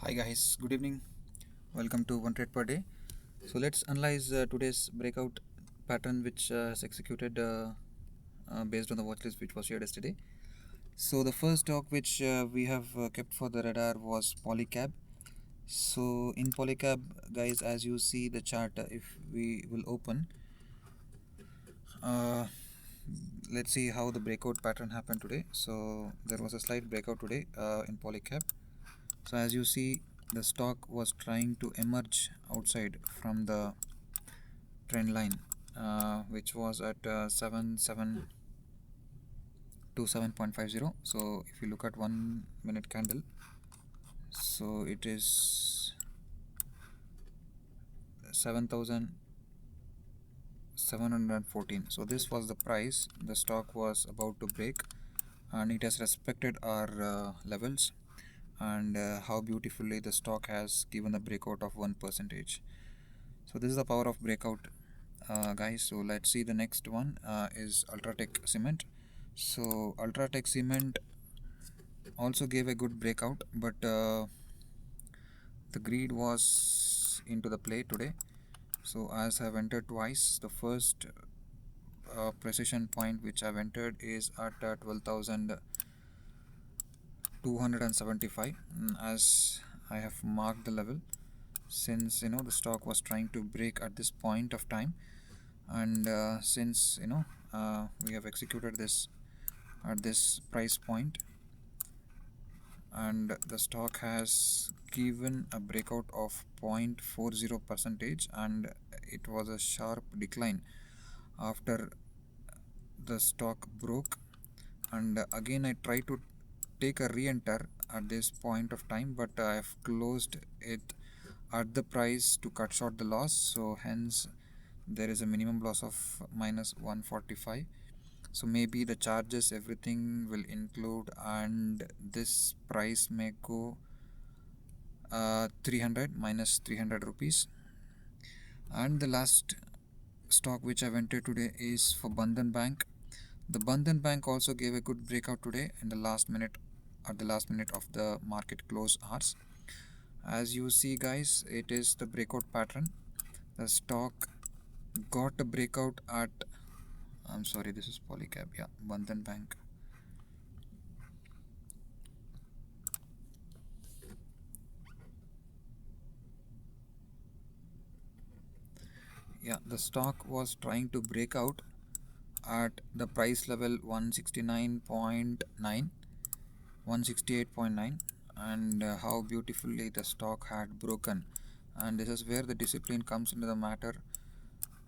Hi guys, good evening. Welcome to One Trade Per Day. So let's analyze today's breakout pattern which is executed based on the watch list which was shared yesterday. So the first stock which we have kept for the radar was Polycab. So in Polycab, guys, as you see the chart, if we will open, uh, let's see how the breakout pattern happened today. So there was a slight breakout today in Polycab. So as you see, the stock was trying to emerge outside from the trend line, which was at 7.7 to 7.50. So if you look at 1 minute candle, so it is 7,714. So this was the price the stock was about to break, and it has respected our levels. And how beautifully the stock has given a breakout of 1%. So this is the power of breakout, guys. So let's see the next one is Ultratech Cement. So Ultratech Cement also gave a good breakout, but the greed was into the play today. So as I've entered twice, the first precision point which I've entered is at 12,275, as I have marked the level, since the stock was trying to break at this point of time. And since we have executed this at this price point, and the stock has given a breakout of 0.40%, and it was a sharp decline after the stock broke. And again I try to take a re-enter at this point of time, but I have closed it at the price to cut short the loss. So hence there is a minimum loss of minus 145. So maybe the charges, everything will include, and this price may go 300 minus 300 rupees. And the last stock which I've entered today is for Bandhan Bank. The Bandhan Bank also gave a good breakout today in the last minute, at the last minute of the market close hours. As you see, guys, it is the breakout pattern. The stock got a breakout at, I'm sorry, this is Polycab, yeah, Bandhan Bank. Yeah, the stock was trying to break out at the price level 169.9, 168.9, and how beautifully the stock had broken. And this is where the discipline comes into the matter.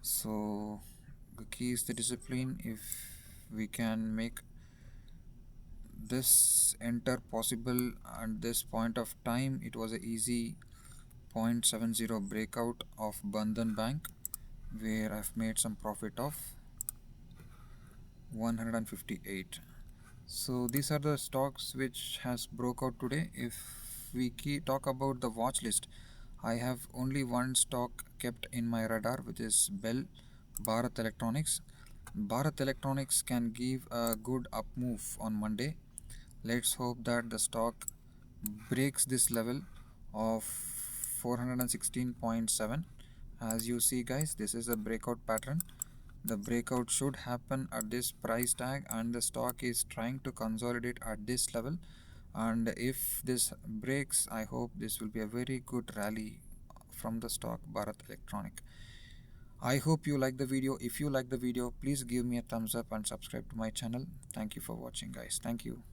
So the key is the discipline. If we can make this enter possible at this point of time, it was an easy 0.70 breakout of Bandhan Bank, where I've made some profit of 158. So these are the stocks which has broke out today. If we talk about the watch list, I have only one stock kept in my radar, which is Bharat Electronics. Bharat Electronics can give a good up move on Monday. Let's hope that the stock breaks this level of 416.7. As you see, guys, this is a breakout pattern. The breakout should happen at this price tag, and the stock is trying to consolidate at this level. And if this breaks, I hope this will be a very good rally from the stock Bharat Electronic. I hope you like the video. If you like the video, please give me a thumbs up and subscribe to my channel. Thank you for watching, guys. Thank you.